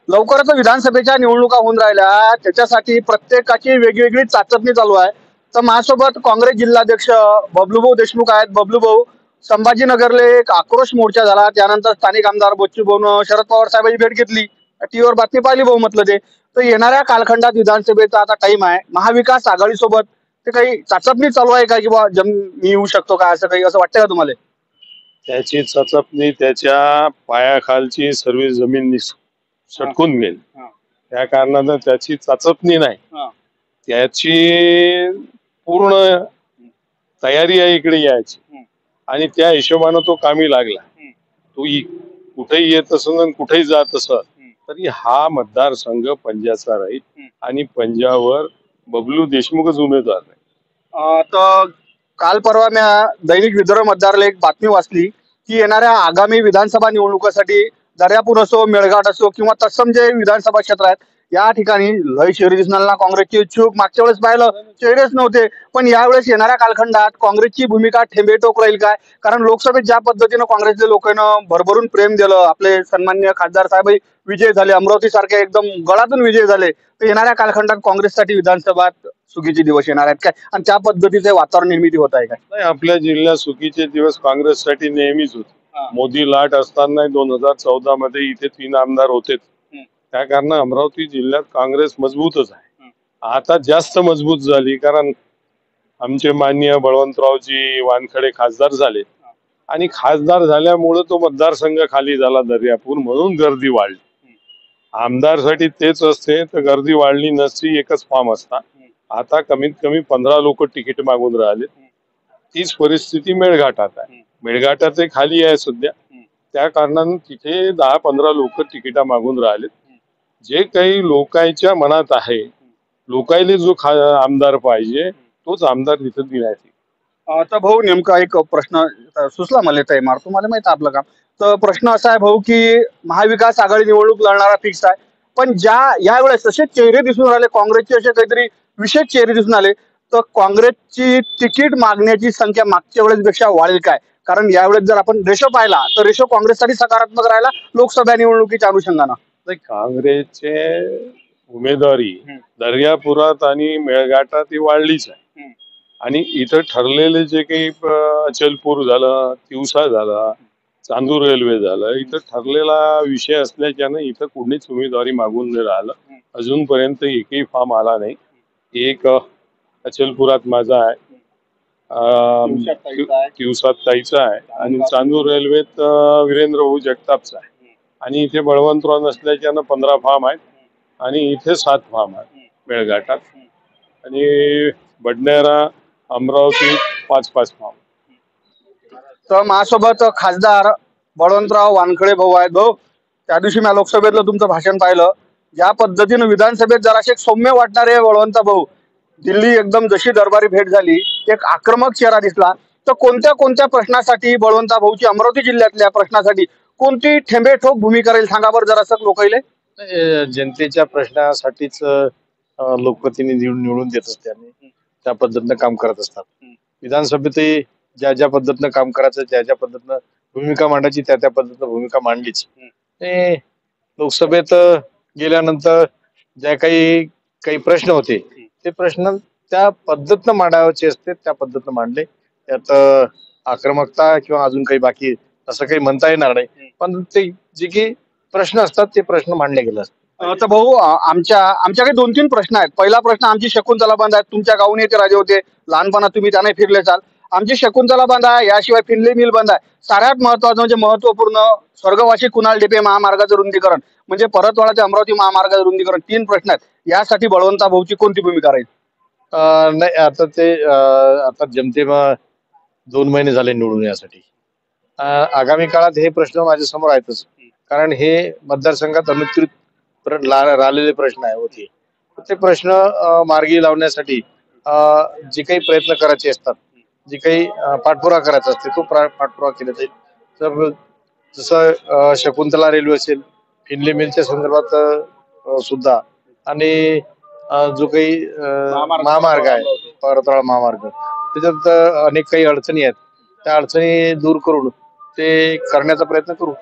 लवकरच विधानसभेच्या निवडणुका होऊन राहिल्या, त्याच्यासाठी प्रत्येकाची वेगवेगळी चाचपणी चालू आहे. तर माझ्यासोबत काँग्रेस जिल्हाध्यक्ष बबलूभाऊ देशमुख आहेत. बबलूभाऊ, संभाजीनगरले एक आक्रोश मोर्चा झाला, त्यानंतर स्थानिक आमदार बच्चू भाऊन शरद पवार साहेबांची भेट घेतली. टीव्हीवर बातमी पाहिली भाऊ म्हटलं ते. तर येणाऱ्या कालखंडात विधानसभेचा आता टाइम आहे, महाविकास आघाडीसोबत ते काही चाचपणी चालू आहे का, की बा मी येऊ शकतो का, असं काही असं वाटतं का तुम्हाला? त्याची चाचपणी त्याच्या पायाखालची सर्व जमीन सटकून गेली. त्या कारणानं त्याची चाचपणी नाही, त्याची पूर्ण तयारी आहे इकडे यायची आणि त्या हिशोबानं तो कामी लागला. तो कुठेही येत असेल कुठेही जात असेल तरी हा मतदारसंघ पंजाचा राहील आणि पंजावर बबलू देशमुखच उमेदवार आहे. तर काल परवा मी दैनिक विदर्भ मतदाराला एक बातमी वाचली की येणाऱ्या आगामी विधानसभा निवडणुकीसाठी दर्यापूर असो, मेळघाट असो किंवा तत्सम जे विधानसभा क्षेत्र आहेत या ठिकाणी लय चेहरे दिसणार ना काँग्रेसचे इच्छुक. मागच्या वेळेस पाहिलं चेहरेच नव्हते, पण यावेळेस येणाऱ्या कालखंडात काँग्रेसची भूमिका ठेंबेटोक राहील काय? कारण लोकसभेत ज्या पद्धतीनं काँग्रेसच्या लोकांना भरभरून प्रेम दिलं, आपले सन्माननीय खासदार साहेब विजय झाले, अमरावती सारखे एकदम गळातून विजय झाले, तर येणाऱ्या कालखंडात काँग्रेससाठी विधानसभात सुगीचे दिवस येणार आहेत काय आणि त्या पद्धतीचे वातावरण निर्मिती होत आहे काय? नाही, आपल्या जिल्ह्यात सुखीचे दिवस काँग्रेससाठी नेहमीच होते. मोदी लाट असताना 2014 मध्ये इथे 3 आमदार होते. त्या कारण अमरावती जिल्ह्यात काँग्रेस मजबूतच आहे. आता जास्त मजबूत झाली कारण आमचे माननीय बळवंतरावजी वानखडे खासदार झाले आणि खासदार झाल्यामुळे तो मतदारसंघ खाली झाला दर्यापूर, म्हणून गर्दी वाढली. आमदारसाठी तेच असते तर गर्दी वाढली नसती, एकच फॉर्म असता. आता कमीत कमी 15 लोक तिकीट मागून राहिले. तीच परिस्थिती मेळघाटात आहे. मेळघाटात खाली आहे सध्या, त्या कारणाने तिथे 10-15 लोक तिकिटा मागून राहिले. जे काही लोकांच्या मनात आहे, लोकायले जो आमदार पाहिजे तोच आमदार तिथे दिला. आता भाऊ नेमका एक प्रश्न सुचला मला, ते मारतो, मला माहिती आपलं काम. तर प्रश्न असा आहे भाऊ की महाविकास आघाडी निवडणूक लढणारा फिक्स आहे, पण यावेळेस असे चेहरे दिसून आले काँग्रेसचे, असे काहीतरी विशेष चेहरे दिसून आले, तर काँग्रेसची तिकीट मागण्याची संख्या मागच्या वेळेसपेक्षा वाढेल काय? कारण यावेळेस जर आपण रेशो पाहिला तर रेशो काँग्रेससाठी सकारात्मक राहिला लोकसभा निवडणुकीच्या अनुषंगानं. काँग्रेसचे उमेदवारी दर्यापुरात आणि मेळघाटात वाढलीच आहे आणि इथं ठरलेले जे काही अचलपूर झालं, तिवसा झाला, चांदूर रेल्वे झालं, इथं ठरलेला विषय असल्याच्यानं इथं कुणीच उमेदवारी मागून नाही राहिलं. अजूनपर्यंत एकही फॉर्म आला नाही. एक अचलपुरात माझा आहे, तिवसात ताईचा आहे आणि चांदूर रेल्वेत वीरेंद्र भाऊ जगतापचा आहे आणि इथे बळवंतराव नसल्याच्यानं 15 फॉर्म आहेत आणि इथे 7 फॉर्म आहेत मेळघाटात आणि बडनेरा अमरावती 5-5 फॉर्म. तर माझ्यासोबत खासदार बळवंतराव वानखडे भाऊ आहेत. भाऊ, त्या दिवशी मी लोकसभेतलं तुमचं भाषण पाहिलं, ज्या पद्धतीनं विधानसभेत जराशे सौम्य वाटणारे बळवंत भाऊ, दिल्ली एकदम जशी दरबारी भेट झाली, एक आक्रमक चेहरा दिसला. तर कोणत्या कोणत्या प्रश्नासाठी बळवंत भाऊची अमरावती जिल्ह्यातल्या प्रश्नासाठी कोणती ठेंबेठोक भूमिका राहील सांगा बरं जरासं लोकाईले. जनतेच्या प्रश्नासाठीच लोकप्रतिनिधी निवडून देत असते आणि त्या पद्धतीनं काम करत असतात. विधानसभेतही ज्या ज्या पद्धतीनं काम करायचं, ज्या ज्या पद्धतीनं भूमिका मांडायची त्या त्या पद्धतीनं भूमिका मांडलीच. ते लोकसभेत गेल्यानंतर ज्या काही प्रश्न होते ते प्रश्न त्या पद्धतीनं मांडायचे असते, त्या पद्धतीनं मांडले. त्यात आक्रमकता किंवा अजून काही बाकी असं काही म्हणता येणार नाही, पण ते जे काही प्रश्न असतात ते प्रश्न मांडले गेले असतात. तर भाऊ आमच्याकडे 2-3 प्रश्न आहेत. पहिला प्रश्न, आमची शकुंतला बंद आहे, तुमच्या गावून येते राजे होते, लहानपणात तुम्ही त्याने फिरले चाल. आमची शकुंतला बंद आहे, याशिवाय फिनले मिल बंद आहे. सगळ्यात महत्वाचं म्हणजे महत्वपूर्ण स्वर्गवासी कुणाल डेपे महामार्गाचं रुंदीकरण, म्हणजे परतवाडा ते अमरावती महामार्गाचं रुंदीकरण. 3 प्रश्न आहेत. यासाठी बळवंता भाऊची कोणती भूमिका राहील? नाही, आता जमतेमा 2 महिने झाले निवडून यासाठी. आगामी काळात हे प्रश्न माझ्या समोर आहेतच, कारण हे मतदारसंघात अनुत्तरित राहिलेले प्रश्न होते. ते प्रश्न मार्गी लावण्यासाठी जे काही प्रयत्न करायचे असतात, जे काही पाठपुरावा करायचा असते तो पाठपुरावा केला जाईल. तर जसं शकुंतला रेल्वे असेल, फिनले मिलच्या संदर्भात सुद्धा, आणि जो काही महामार्ग आहे परतवाडा महामार्ग, त्याच्यात अनेक काही अडचणी आहेत, त्या अडचणी दूर करून ते करण्याचा प्रयत्न करू.